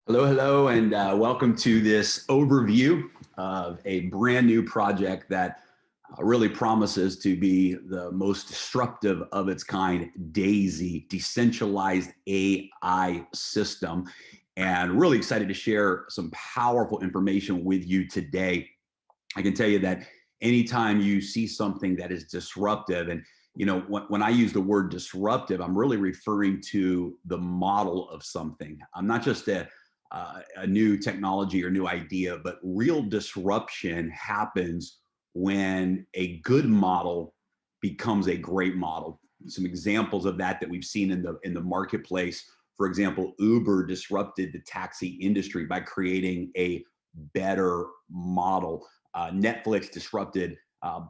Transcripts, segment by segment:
Hello, hello, and welcome to this overview of a brand new project that really promises to be the most disruptive of its kind, DAISY, Decentralized AI System. And really excited to share some powerful information with you today. I can tell you that anytime you see something that is disruptive, and when I use the word disruptive, I'm really referring to the model of something. I'm not just a new technology or new idea, but real disruption happens when a good model becomes a great model. Some examples of that we've seen in the marketplace. For example, Uber disrupted the taxi industry by creating a better model. Netflix disrupted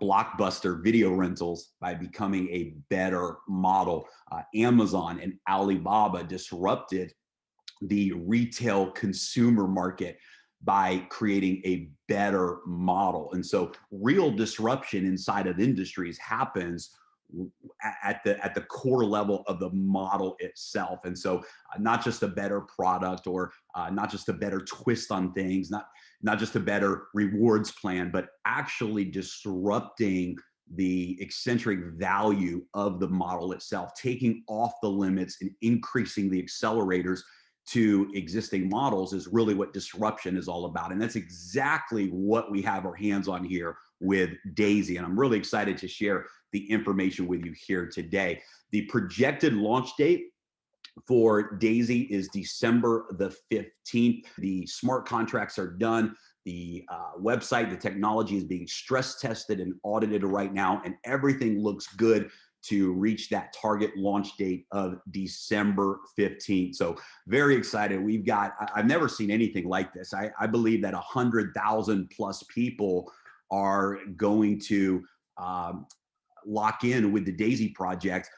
blockbuster video rentals by becoming a better model. Amazon and Alibaba disrupted the retail consumer market by creating a better model. And so real disruption inside of industries happens at the core level of the model itself. And so not just a better product, or not just a better twist on things, not just a better rewards plan, but actually disrupting the eccentric value of the model itself, taking off the limits and increasing the accelerators to existing models is really what disruption is all about. And that's exactly what we have our hands on here with DAISY. And I'm really excited to share the information with you here today. The projected launch date for DAISY is December the 15th. The smart contracts are done. The website, the technology is being stress tested and audited right now, and everything looks good to reach that target launch date of December 15th. So very excited. I've never seen anything like this. I believe that 100,000 plus people are going to lock in with the DAISY project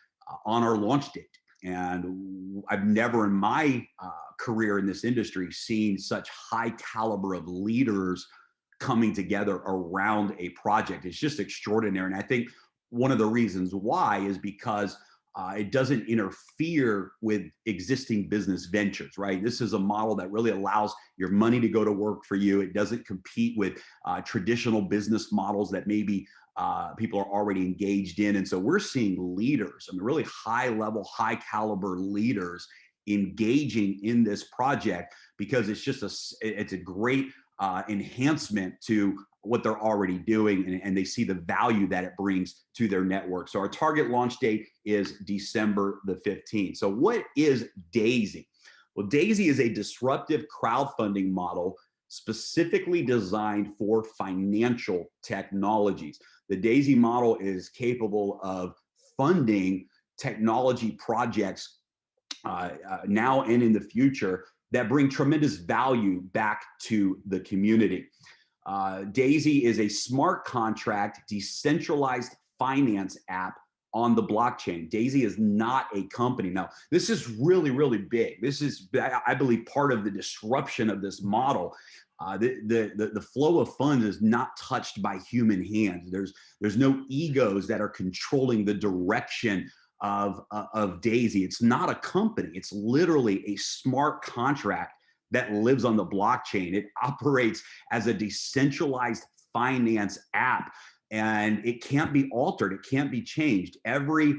on our launch date. And I've never in my career in this industry seen such high caliber of leaders coming together around a project. It's just extraordinary. And I think one of the reasons why is because it doesn't interfere with existing business ventures, right? This is a model that really allows your money to go to work for you. It doesn't compete with traditional business models that maybe people are already engaged in. And so we're seeing leaders, really high level, high caliber leaders engaging in this project because it's a great enhancement to what they're already doing, and they see the value that it brings to their network. So our target launch date is December the 15th. So what is DAISY? Well, DAISY is a disruptive crowdfunding model specifically designed for financial technologies. The DAISY model is capable of funding technology projects now and in the future that bring tremendous value back to the community. DAISY is a smart contract, decentralized finance app on the blockchain. DAISY is not a company. Now, this is really, really big. This is, I believe, part of the disruption of this model. The flow of funds is not touched by human hands. There's no egos that are controlling the direction of DAISY. It's not a company. It's literally a smart contract that lives on the blockchain. It operates as a decentralized finance app, and it can't be altered. It can't be changed. Every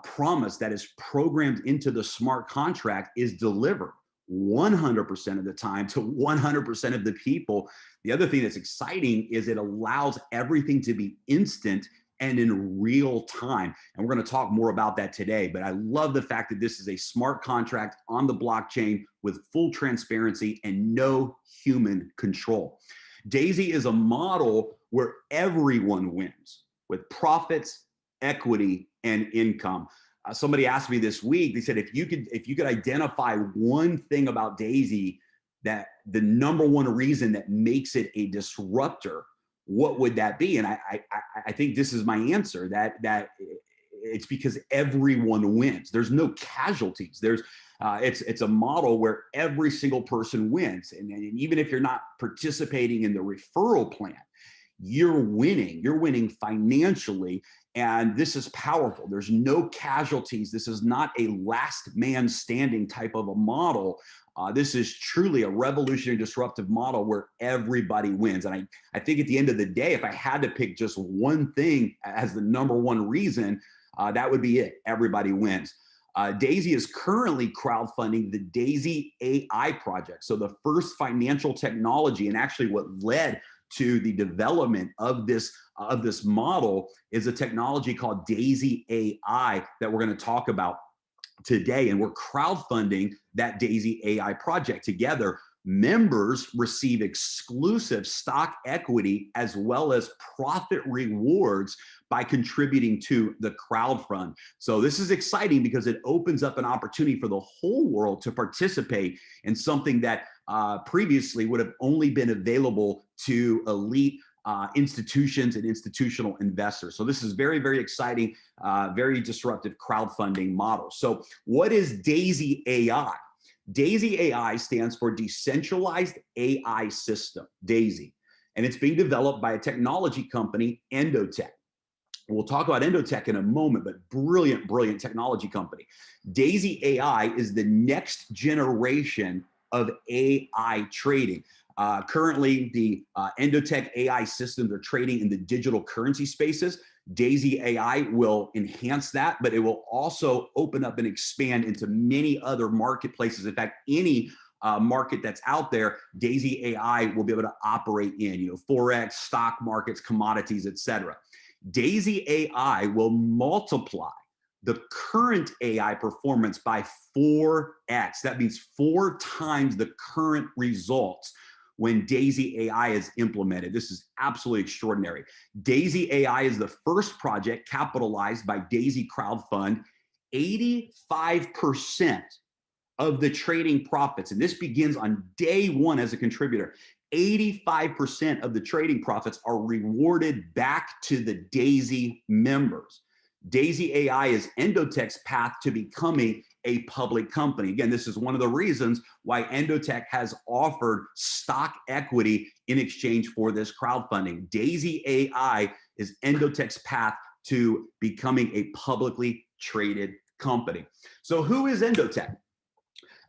promise that is programmed into the smart contract is delivered 100% of the time to 100% of the people. The other thing that's exciting is it allows everything to be instant and in real time. And we're going to talk more about that today. But I love the fact that this is a smart contract on the blockchain with full transparency and no human control. DAISY is a model where everyone wins with profits, equity, and income. Somebody asked me this week, they said, if you could identify one thing about DAISY, that the number one reason that makes it a disruptor, what would that be? And I think this is my answer, that it's because everyone wins. There's no casualties. It's a model where every single person wins. And even if you're not participating in the referral plan, you're winning. You're winning financially. And this is powerful. There's no casualties. This is not a last man standing type of a model. This is truly a revolutionary disruptive model where everybody wins. And I think at the end of the day, if I had to pick just one thing as the number one reason, that would be it. Everybody wins. Daisy is currently crowdfunding the Daisy AI project. So the first financial technology, and actually what led to the development of this model, is a technology called Daisy AI that we're going to talk about today. And we're crowdfunding that Daisy AI project together. Members receive exclusive stock equity as well as profit rewards by contributing to the crowd fund. So this is exciting because it opens up an opportunity for the whole world to participate in something that previously would have only been available to elite institutions and institutional investors. So this is very, very exciting, very disruptive crowdfunding model. So what is Daisy AI? Daisy AI stands for Decentralized AI System, Daisy, and it's being developed by a technology company, Endotech. We'll talk about Endotech in a moment, but brilliant, brilliant technology company. Daisy AI is the next generation of AI trading. Currently, the Endotech AI systems are trading in the digital currency spaces. Daisy AI will enhance that, but it will also open up and expand into many other marketplaces. In fact, any market that's out there, Daisy AI will be able to operate in, Forex, stock markets, commodities, etc. Daisy AI will multiply the current AI performance by 4x. That means 4 times the current results when Daisy AI is implemented. This is absolutely extraordinary. Daisy AI is the first project capitalized by Daisy Crowdfund. 85% of the trading profits, and this begins on day one as a contributor, 85% of the trading profits are rewarded back to the Daisy members. Daisy AI is Endotech's path to becoming a public company. Again, this is one of the reasons why Endotech has offered stock equity in exchange for this crowdfunding. Daisy AI is Endotech's path to becoming a publicly traded company. So who is Endotech?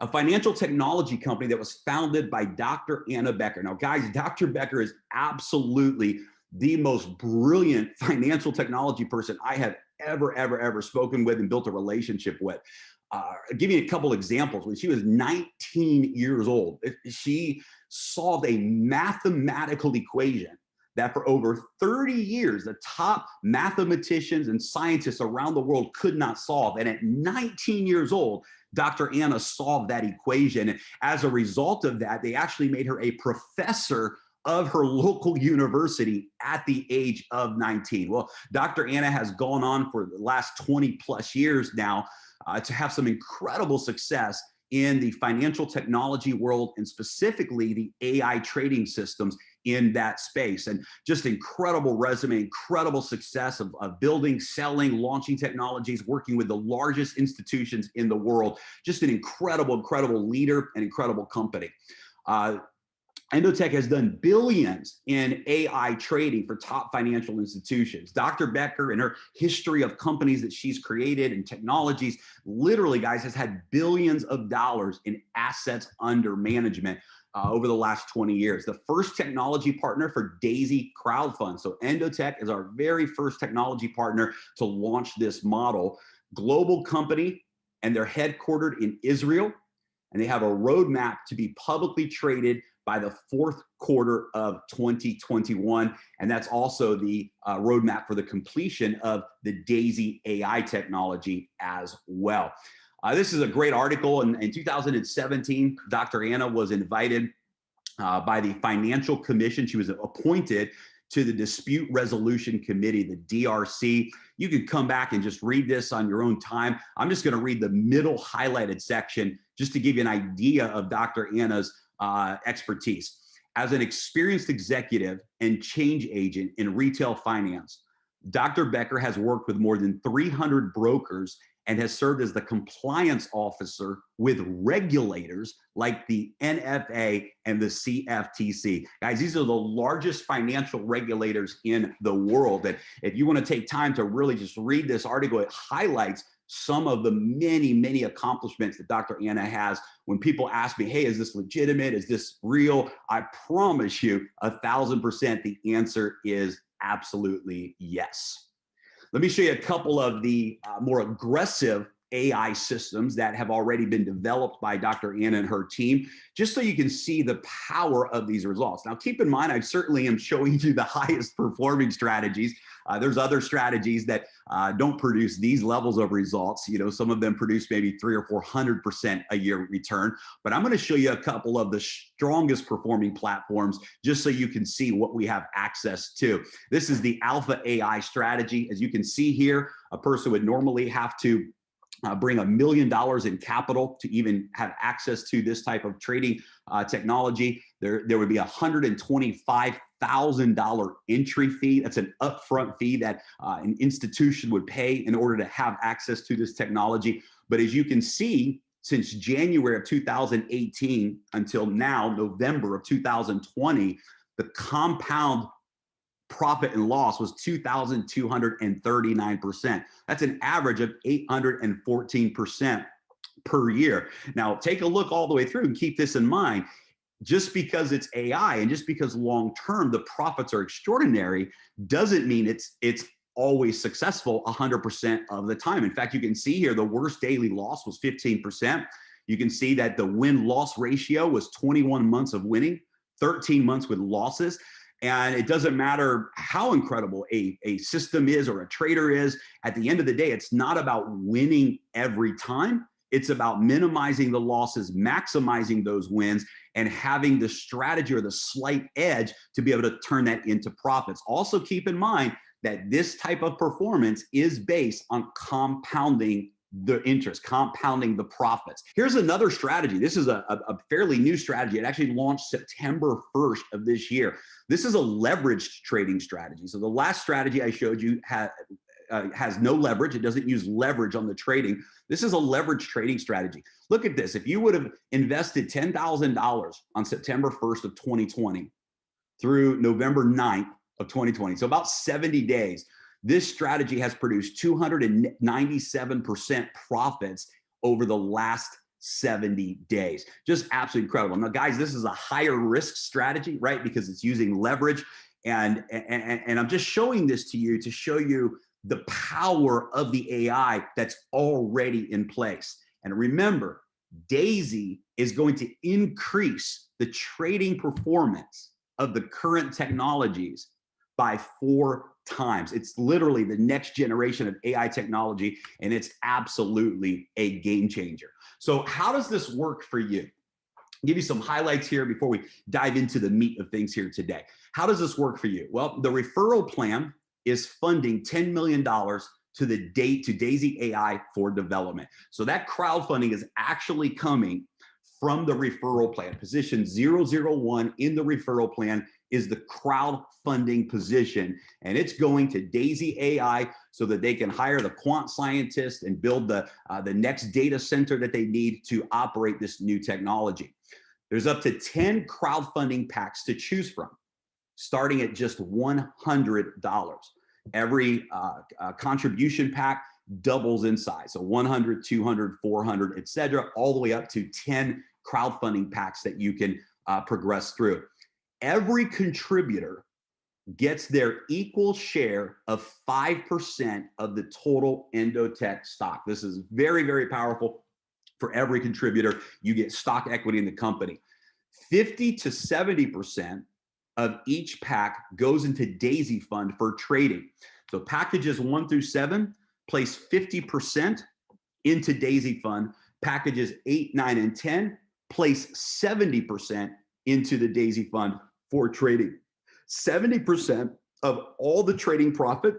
A financial technology company that was founded by Dr. Anna Becker. Now, guys, Dr. Becker is absolutely the most brilliant financial technology person I have ever spoken with and built a relationship with. I'll give you a couple examples. When she was 19 years old, she solved a mathematical equation that for over 30 years, the top mathematicians and scientists around the world could not solve. And at 19 years old, Dr. Anna solved that equation. And as a result of that, they actually made her a professor of her local university at the age of 19. Well, Dr. Anna has gone on for the last 20 plus years now to have some incredible success in the financial technology world and specifically the AI trading systems in that space. And just incredible resume, incredible success of building, selling, launching technologies, working with the largest institutions in the world. Just an incredible leader and incredible company. Endotech has done billions in AI trading for top financial institutions. Dr. Becker, in her history of companies that she's created and technologies, literally, guys, has had billions of dollars in assets under management over the last 20 years. The first technology partner for Daisy Crowdfund. So Endotech is our very first technology partner to launch this model. Global company, and they're headquartered in Israel, and they have a roadmap to be publicly traded by the fourth quarter of 2021. And that's also the roadmap for the completion of the Daisy AI technology as well. This is a great article. In 2017, Dr. Anna was invited by the Financial Commission. She was appointed to the Dispute Resolution Committee, the DRC. You can come back and just read this on your own time. I'm just going to read the middle highlighted section just to give you an idea of Dr. Anna's expertise. As an experienced executive and change agent in retail finance, Dr. Becker has worked with more than 300 brokers and has served as the compliance officer with regulators like the NFA and the CFTC. Guys, these are the largest financial regulators in the world. And if you want to take time to really just read this article, it highlights some of the many accomplishments that Dr. Anna has. When people ask me, hey, is this legitimate? Is this real? I promise you 1,000% the answer is absolutely yes. Let me show you a couple of the more aggressive AI systems that have already been developed by Dr. Anna and her team, just so you can see the power of these results. Now, keep in mind, I certainly am showing you the highest performing strategies. There's other strategies that don't produce these levels of results. You know, some of them produce maybe 300 or 400% a year return, but I'm going to show you a couple of the strongest performing platforms just so you can see what we have access to. This is the Alpha AI strategy. As you can see here, a person would normally have to bring $1 million in capital to even have access to this type of trading technology. There would be $125,000 entry fee. That's an upfront fee that an institution would pay in order to have access to this technology. But as you can see, since January of 2018 until now, November of 2020, the compound profit and loss was 2,239%. That's an average of 814% per year. Now, take a look all the way through and keep this in mind. Just because it's AI and just because long-term the profits are extraordinary doesn't mean it's always successful 100% of the time. In fact, you can see here the worst daily loss was 15%. You can see that the win-loss ratio was 21 months of winning, 13 months with losses. And it doesn't matter how incredible a system is or a trader is. At the end of the day, it's not about winning every time. It's about minimizing the losses, maximizing those wins, and having the strategy or the slight edge to be able to turn that into profits. Also keep in mind that this type of performance is based on compounding the interest, compounding the profits. Here's another strategy. This is a fairly new strategy. It actually launched September 1st of this year. This is a leveraged trading strategy. So the last strategy I showed you has no leverage. It doesn't use leverage on the trading. This is a leveraged trading strategy. Look at this. If you would have invested $10,000 on September 1st of 2020 through November 9th of 2020, so about 70 days, this strategy has produced 297% profits over the last 70 days. Just absolutely incredible. Now, guys, this is a higher risk strategy, right? Because it's using leverage. And I'm just showing this to you to show you the power of the AI that's already in place. And remember, Daisy is going to increase the trading performance of the current technologies by 4 times. It's literally the next generation of AI technology, and it's absolutely a game changer. So how does this work for you? I'll give you some highlights here before we dive into the meat of things here today. How does this work for you? Well, the referral plan is funding $10 million to Daisy AI for development. So that crowdfunding is actually coming from the referral plan. Position 001 in the referral plan is the crowdfunding position, and it's going to Daisy AI so that they can hire the quant scientists and build the next data center that they need to operate this new technology. There's up to 10 crowdfunding packs to choose from, starting at just $100. Every contribution pack doubles in size, so 100, 200, 400, etc., all the way up to 10 crowdfunding packs that you can progress through. Every contributor gets their equal share of 5% of the total Endotech stock. This is very, very powerful. For every contributor, you get stock equity in the company. 50 to 70% of each pack goes into Daisy Fund for trading. So packages 1 through 7 place 50% into Daisy Fund. Packages 8, 9, and 10 place 70% into the Daisy Fund for trading. 70% of all the trading profit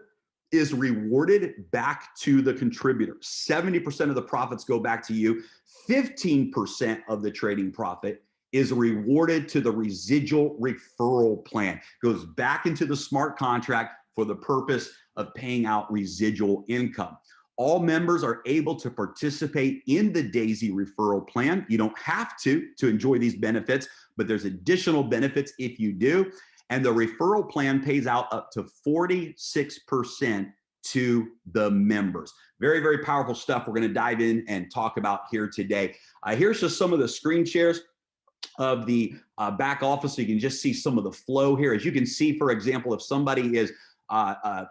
is rewarded back to the contributor. 70% of the profits go back to you. 15% of the trading profit is rewarded to the residual referral plan. It goes back into the smart contract for the purpose of paying out residual income. All members are able to participate in the Daisy referral plan. You don't have to enjoy these benefits, but there's additional benefits if you do. And the referral plan pays out up to 46% to the members. Very, very powerful stuff we're going to dive in and talk about here today. Here's just some of the screen shares of the back office, so you can just see some of the flow here. As you can see, for example, if somebody is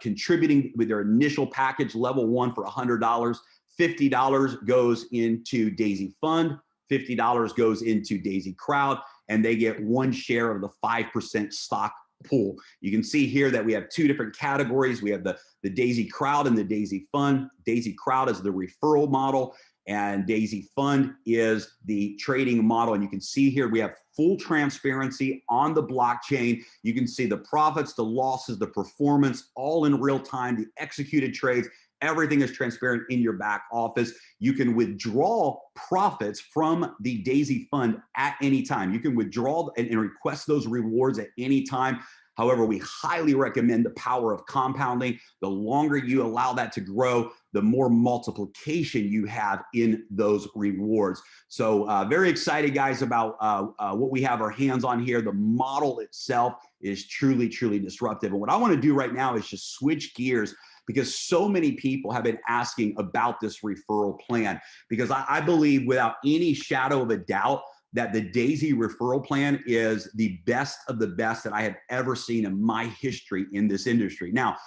contributing with their initial package, level 1 for $100, $50 goes into Daisy Fund, $50 goes into Daisy Crowd, and they get 1 share of the 5% stock pool. You can see here that we have 2 different categories. We have the Daisy Crowd and the Daisy Fund. Daisy Crowd is the referral model, and Daisy Fund is the trading model. And you can see here we have full transparency on the blockchain. You can see the profits, the losses, the performance, all in real time, the executed trades. Everything is transparent in your back office. You can withdraw profits from the Daisy Fund at any time. You can withdraw and request those rewards at any time. However, we highly recommend the power of compounding. The longer you allow that to grow, the more multiplication you have in those rewards. So very excited, guys, about what we have our hands on here. The model itself is truly, truly disruptive. And what I want to do right now is just switch gears, because so many people have been asking about this referral plan, because I believe without any shadow of a doubt that the Daisy referral plan is the best of the best that I have ever seen in my history in this industry. Now,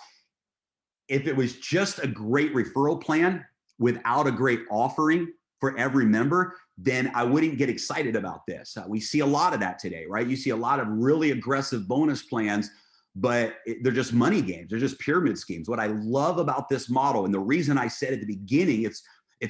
if it was just a great referral plan without a great offering for every member, then I wouldn't get excited about this. We see a lot of that today, right? You see a lot of really aggressive bonus plans, but they're just money games. They're just pyramid schemes. What I love about this model, and the reason I said at the beginning, it's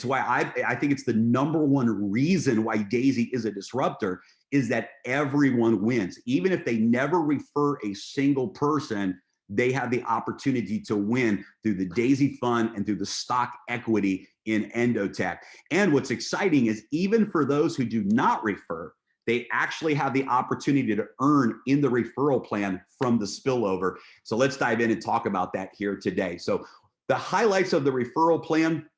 why I think it's the #1 reason why Daisy is a disruptor, is that everyone wins. Even if they never refer a single person, they have the opportunity to win through the Daisy Fund and through the stock equity in Endotech. And what's exciting is even for those who do not refer, they actually have the opportunity to earn in the referral plan from the spillover. So let's dive in and talk about that here today. So the highlights of the referral plan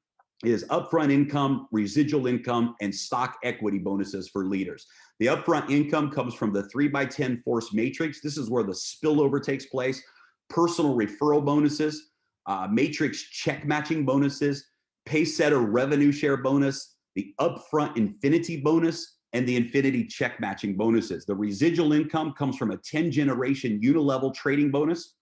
is upfront income, residual income, and stock equity bonuses for leaders. The upfront income comes from the 3x10 force matrix. This is where the spillover takes place. Personal referral bonuses, matrix check matching bonuses, Paysetter revenue share bonus, the upfront infinity bonus, and the infinity check matching bonuses. The residual income comes from a 10-generation unilevel trading bonus,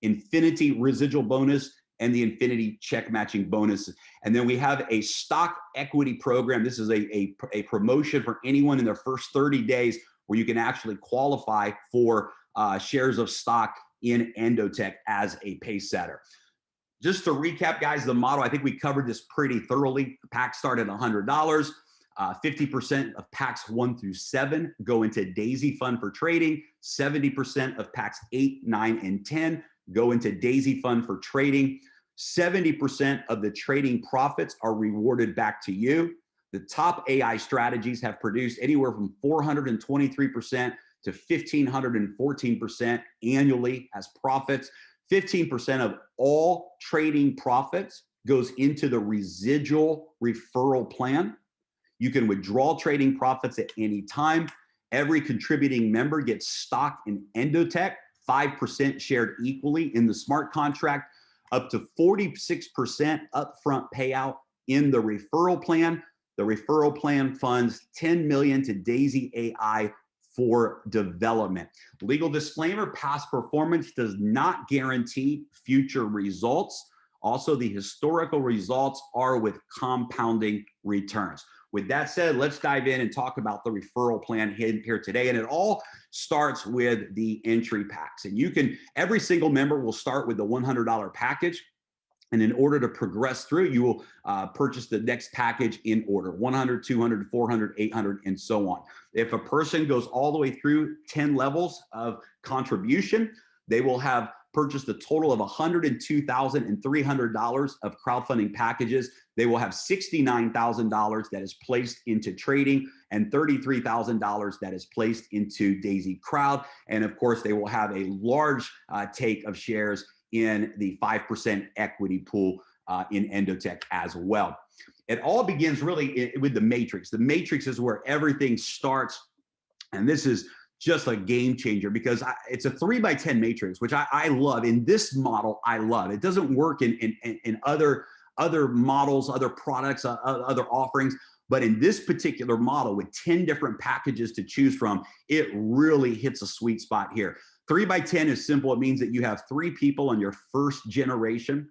infinity residual bonus, and the infinity check matching bonus. And then we have a stock equity program. This is a promotion for anyone in their first 30 days where you can actually qualify for shares of stock in Endotech as a Paysetter. Just to recap, guys, the model, I think we covered this pretty thoroughly. Packs start at $100. 50% of packs 1 through 7 go into Daisy Fund for trading. 70% of packs 8, 9, and 10 go into Daisy Fund for trading. 70% of the trading profits are rewarded back to you. The top AI strategies have produced anywhere from 423% to 1,514% annually as profits. 15% of all trading profits goes into the residual referral plan. You can withdraw trading profits at any time. Every contributing member gets stock in Endotech, 5% shared equally in the smart contract, up to 46% upfront payout in the referral plan. The referral plan funds $10 million to Daisy AI for development. Legal disclaimer: past performance does not guarantee future results. Also, the historical results are with compounding returns. With that said, let's dive in and talk about the referral plan here today. And it all starts with the entry packs. And every single member will start with the $100 package. And in order to progress through, you will purchase the next package in order: 100, 200, 400, 800, and so on. If a person goes all the way through 10 levels of contribution, they will have purchased a total of $102,300 of crowdfunding packages. They will have $69,000 that is placed into trading and $33,000 that is placed into Daisy Crowd. And of course, they will have a large take of shares in the 5% equity pool in Endotech as well. It all begins really with the matrix. The matrix is where everything starts. And this is just a game changer because it's a 3x10 matrix, which I love. In this model, I love. It doesn't work in other models, other products, other offerings. But in this particular model with 10 different packages to choose from, it really hits a sweet spot here. 3x10 is simple. It means that you have 3 people on your first generation,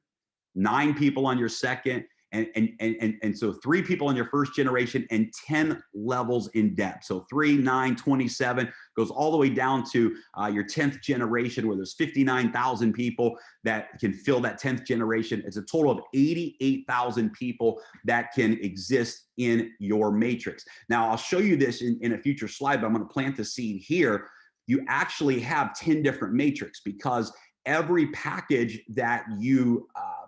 9 people on your second, and so 3 people on your first generation and 10 levels in depth. So 3, 9, 27 goes all the way down to your 10th generation, where there's 59,000 people that can fill that 10th generation. It's a total of 88,000 people that can exist in your matrix. Now, I'll show you this in a future slide, but I'm going to plant the seed here. You actually have 10 different matrix because every package that you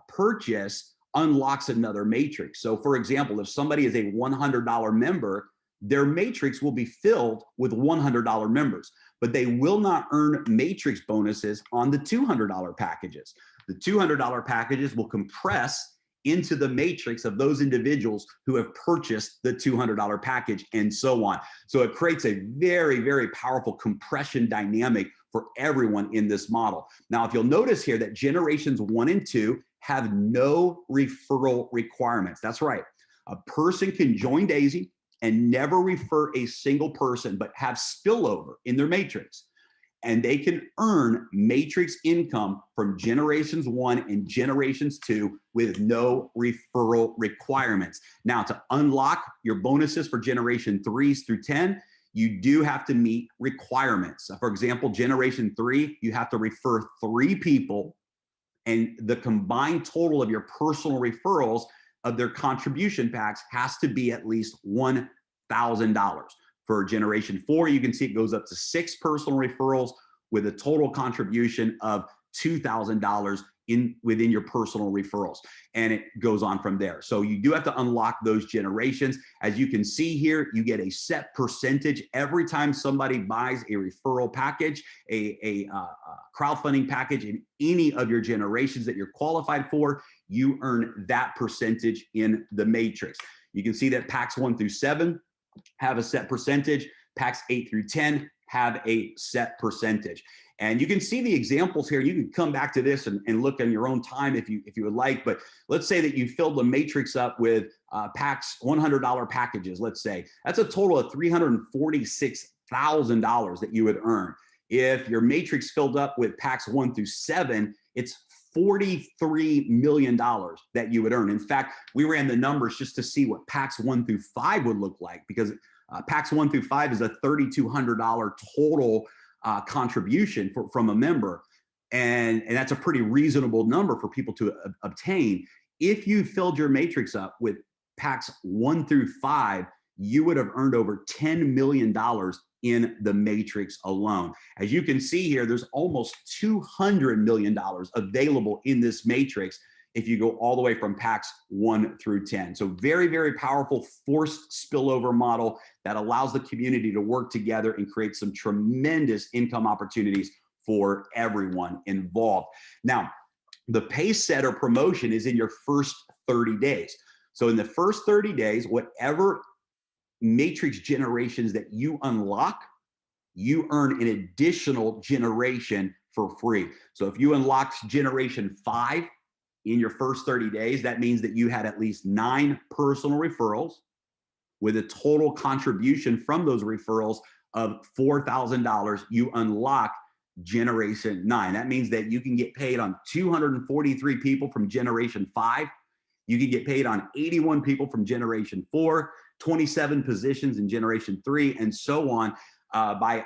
purchase unlocks another matrix. So for example, if somebody is a $100 member, their matrix will be filled with $100 members, but they will not earn matrix bonuses on the $200 packages. The $200 packages will compress into the matrix of those individuals who have purchased the $200 package and so on. So it creates a very, very powerful compression dynamic for everyone in this model. Now, if you'll notice here that generations 1 and 2 have no referral requirements. That's right. A person can join Daisy and never refer a single person, but have spillover in their matrix. And they can earn matrix income from generations 1 and generations 2 with no referral requirements. Now, to unlock your bonuses for generation 3s through 10, you do have to meet requirements. For example, generation 3, you have to refer 3 people, and the combined total of your personal referrals of their contribution packs has to be at least $1,000. For generation 4, you can see it goes up to 6 personal referrals with a total contribution of $2,000 within your personal referrals, and it goes on from there. So you do have to unlock those generations. As you can see here, you get a set percentage every time somebody buys a referral package, a crowdfunding package in any of your generations that you're qualified for. You earn that percentage in the matrix. You can see that packs 1 through 7 have a set percentage. Packs 8 through 10 have a set percentage. And you can see the examples here. You can come back to this and look on your own time if you would like. But let's say that you filled the matrix up with packs, $100 packages, let's say. That's a total of $346,000 that you would earn. If your matrix filled up with packs 1 through 7, it's $43 million that you would earn. In fact, we ran the numbers just to see what packs 1 through 5 would look like, because packs 1 through 5 is a $3,200 total contribution from a member. And that's a pretty reasonable number for people to obtain. If you filled your matrix up with packs 1 through 5, you would have earned over $10 million in the matrix alone. As you can see here, there's almost $200 million available in this matrix if you go all the way from packs 1 through 10. So very, very powerful forced spillover model that allows the community to work together and create some tremendous income opportunities for everyone involved. Now, the pace setter promotion is in your first 30 days. So in the first 30 days, whatever matrix generations that you unlock, you earn an additional generation for free. So if you unlocked generation 5 in your first 30 days, that means that you had at least 9 personal referrals with a total contribution from those referrals of $4,000. You unlock generation 9. That means that you can get paid on 243 people from generation 5. You can get paid on 81 people from generation 4, 27 positions in generation 3, and so on by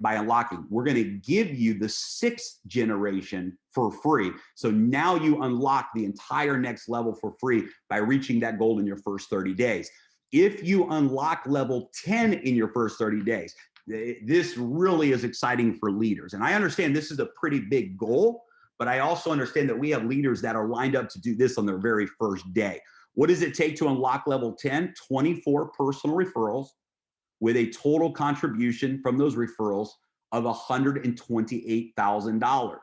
unlocking. We're going to give you the 6th generation for free. So now you unlock the entire next level for free by reaching that goal in your first 30 days. If you unlock level 10 in your first 30 days, this really is exciting for leaders. And I understand this is a pretty big goal, but I also understand that we have leaders that are lined up to do this on their very first day. What does it take to unlock level 10? 24 personal referrals with a total contribution from those referrals of $128,000.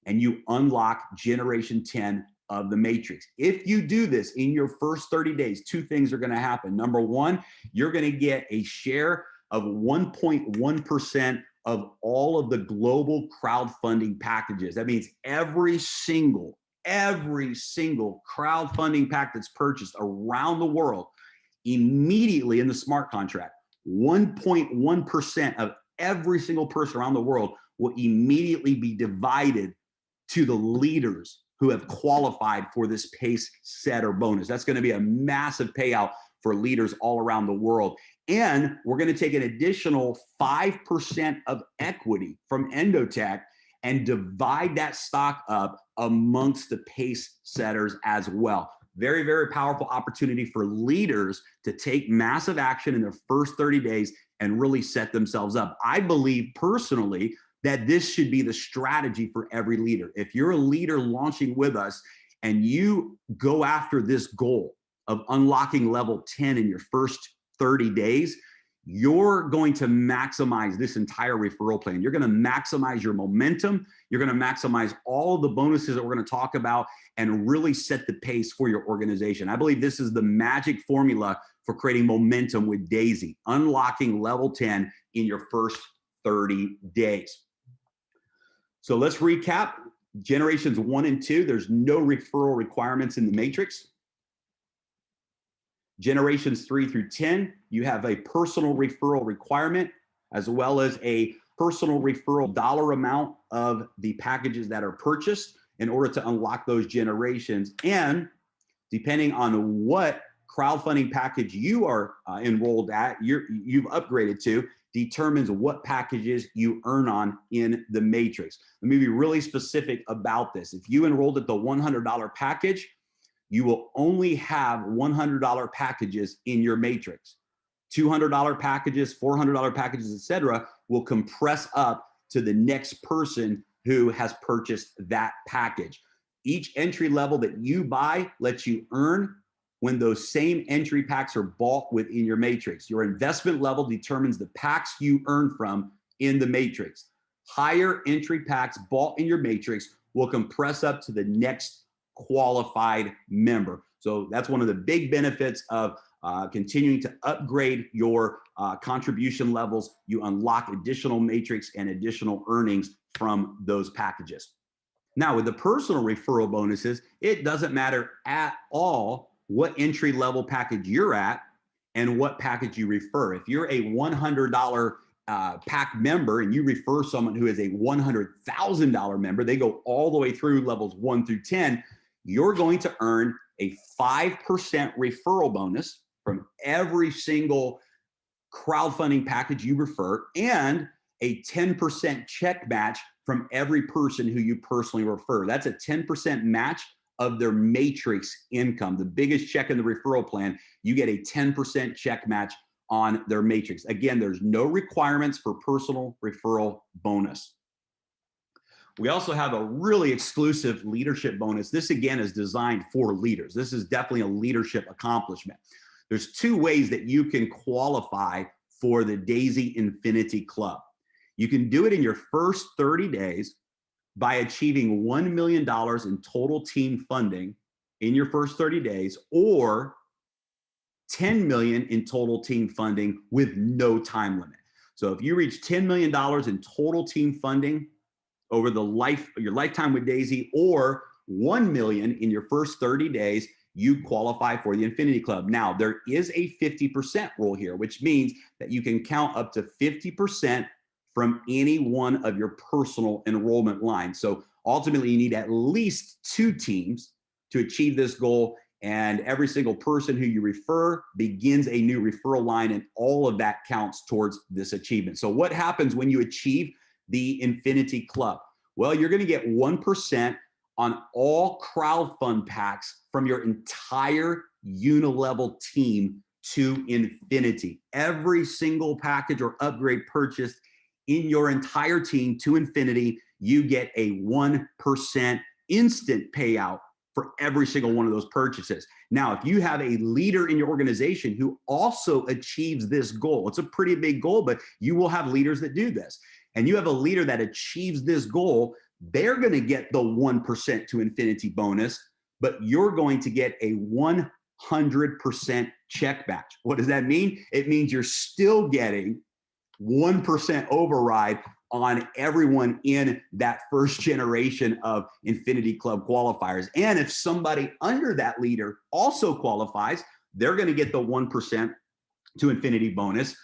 And you unlock generation 10 of the matrix. If you do this in your first 30 days, 2 things are going to happen. Number 1, you're going to get a share of 1.1% of all of the global crowdfunding packages. That means every single crowdfunding pack that's purchased around the world, immediately in the smart contract, 1.1% of every single person around the world will immediately be divided to the leaders who have qualified for this pace setter bonus. That's going to be a massive payout for leaders all around the world. And we're going to take an additional 5% of equity from Endotech and divide that stock up amongst the pace setters as well. Very, very powerful opportunity for leaders to take massive action in their first 30 days and really set themselves up. I believe personally that this should be the strategy for every leader. If you're a leader launching with us and you go after this goal of unlocking level 10 in your first 30 days, you're going to maximize this entire referral plan. You're going to maximize your momentum. You're going to maximize all of the bonuses that we're going to talk about and really set the pace for your organization. I believe this is the magic formula for creating momentum with Daisy, unlocking level 10 in your first 30 days. So let's recap. Generations 1 and 2, there's no referral requirements in the matrix. Generations 3 through 10, you have a personal referral requirement, as well as a personal referral dollar amount of the packages that are purchased in order to unlock those generations. And depending on what crowdfunding package you are enrolled at, you've upgraded to, determines what packages you earn on in the matrix. Let me be really specific about this. If you enrolled at the $100 package, you will only have $100 packages in your matrix. $200 packages, $400 packages, etc., will compress up to the next person who has purchased that package. Each entry level that you buy lets you earn when those same entry packs are bought within your matrix. Your investment level determines the packs you earn from in the matrix. Higher entry packs bought in your matrix will compress up to the next qualified member. So that's one of the big benefits of continuing to upgrade your contribution levels. You unlock additional matrix and additional earnings from those packages. Now, with the personal referral bonuses, it doesn't matter at all what entry level package you're at and what package you refer. If you're a $100 pack member and you refer someone who is a $100,000 member, they go all the way through levels 1 through 10, you're going to earn a 5% referral bonus from every single crowdfunding package you refer and a 10% check match from every person who you personally refer. That's a 10% match of their matrix income. The biggest check in the referral plan, you get a 10% check match on their matrix. Again, there's no requirements for personal referral bonus. We also have a really exclusive leadership bonus. This again is designed for leaders. This is definitely a leadership accomplishment. There's 2 ways that you can qualify for the Daisy Infinity Club. You can do it in your first 30 days by achieving $1 million in total team funding in your first 30 days, or $10 million in total team funding with no time limit. So if you reach $10 million in total team funding over your lifetime with Daisy, or $1 million in your first 30 days, you qualify for the Infinity Club. Now, there is a 50% rule here, which means that you can count up to 50% from any one of your personal enrollment lines. So ultimately, you need at least 2 teams to achieve this goal, and every single person who you refer begins a new referral line, and all of that counts towards this achievement. So what happens when you achieve the Infinity Club? Well, you're going to get 1% on all crowdfund packs from your entire unilevel team to infinity. Every single package or upgrade purchased in your entire team to infinity, you get a 1% instant payout for every single one of those purchases. Now, if you have a leader in your organization who also achieves this goal, it's a pretty big goal, but you will have leaders that do this, and you have a leader that achieves this goal, they're going to get the 1% to infinity bonus, but you're going to get a 100% check match. What does that mean? It means you're still getting 1% override on everyone in that first generation of Infinity Club qualifiers. And if somebody under that leader also qualifies, they're going to get the 1% to Infinity bonus.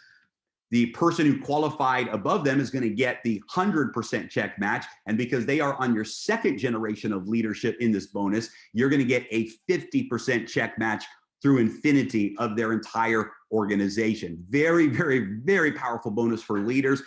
The person who qualified above them is going to get the 100% check match. And because they are on your second generation of leadership in this bonus, you're going to get a 50% check match through Infinity of their entire organization. Very, very, very powerful bonus for leaders.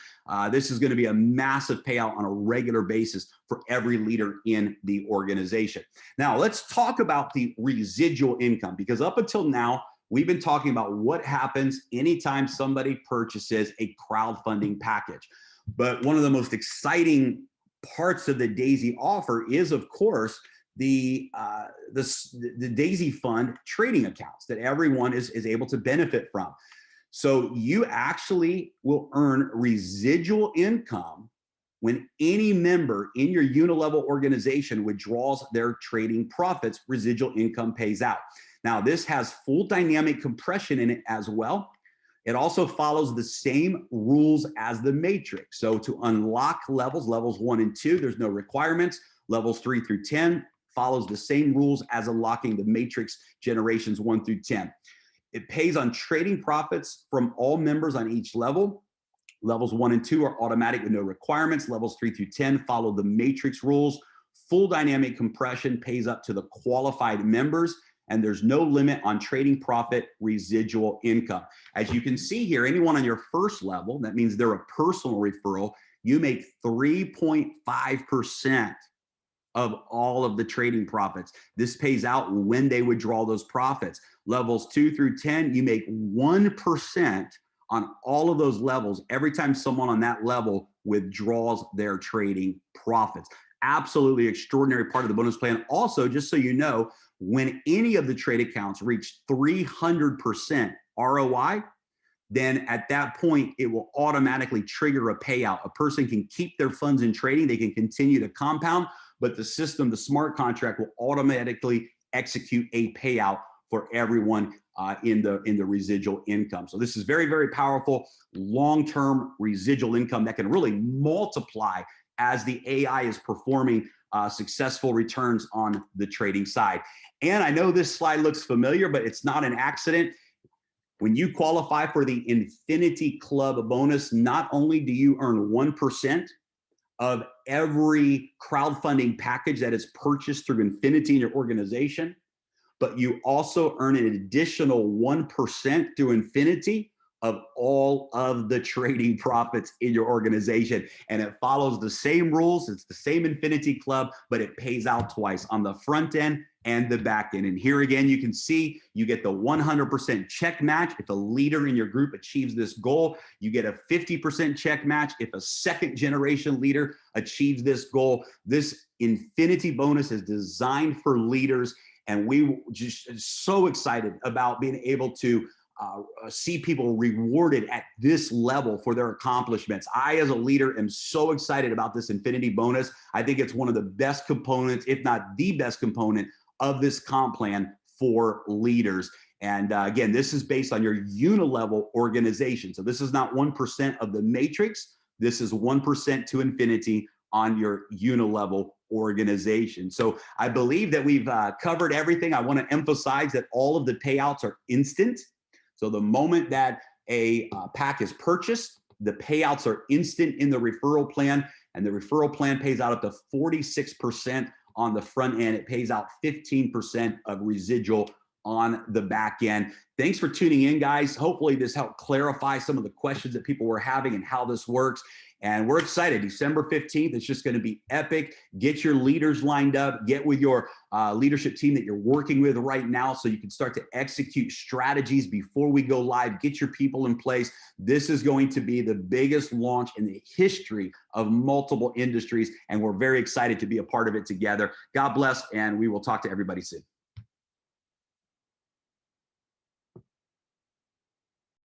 This is going to be a massive payout on a regular basis for every leader in the organization. Now, let's talk about the residual income, because up until now, we've been talking about what happens anytime somebody purchases a crowdfunding package. But one of the most exciting parts of the Daisy offer is, of course, the Daisy Fund trading accounts that everyone is able to benefit from. So you actually will earn residual income when any member in your unilevel organization withdraws their trading profits. Residual income pays out. Now, this has full dynamic compression in it as well. It also follows the same rules as the matrix. So to unlock levels 1 and 2, there's no requirements. Levels 3 through 10 follows the same rules as unlocking the matrix generations 1 through 10. It pays on trading profits from all members on each level. Levels 1 and 2 are automatic with no requirements. Levels 3 through 10 follow the matrix rules. Full dynamic compression pays up to the qualified members, and there's no limit on trading profit residual income. As you can see here, anyone on your first level, that means they're a personal referral, you make 3.5% of all of the trading profits. This pays out when they withdraw those profits. Levels 2 through 10, you make 1% on all of those levels every time someone on that level withdraws their trading profits. Absolutely extraordinary part of the bonus plan. Also, just so you know, when any of the trade accounts reach 300% ROI, then at that point, it will automatically trigger a payout. A person can keep their funds in trading. They can continue to compound, but the system, the smart contract, will automatically execute a payout for everyone in the residual income. So this is very, very powerful long-term residual income that can really multiply as the AI is performing successful returns on the trading side. And I know this slide looks familiar, but it's not an accident. When you qualify for the Infinity Club bonus, not only do you earn 1% of every crowdfunding package that is purchased through Infinity in your organization, but you also earn an additional 1% through Infinity of all of the trading profits in your organization. And it follows the same rules. It's the same Infinity Club, but it pays out twice, on the front end and the back end. And here again, you can see you get the 100% check match if a leader in your group achieves this goal. You get a 50% check match if a second generation leader achieves this goal. This Infinity bonus is designed for leaders, and we just so excited about being able to see people rewarded at this level for their accomplishments. I, as a leader, am so excited about this Infinity bonus. I think it's one of the best components, if not the best component, of this comp plan for leaders. And again, this is based on your unilevel organization. So this is not 1% of the matrix. This is 1% to Infinity on your unilevel organization. So I believe that we've covered everything. I want to emphasize that all of the payouts are instant. So the moment that a pack is purchased, the payouts are instant in the referral plan, and the referral plan pays out up to 46% on the front end. It pays out 15% of residual on the back end. Thanks for tuning in, guys. Hopefully this helped clarify some of the questions that people were having and how this works. And we're excited. December 15th, it's just going to be epic. Get your leaders lined up. Get with your leadership team that you're working with right now so you can start to execute strategies before we go live. Get your people in place. This is going to be the biggest launch in the history of multiple industries, and we're very excited to be a part of it together. God bless, and we will talk to everybody soon.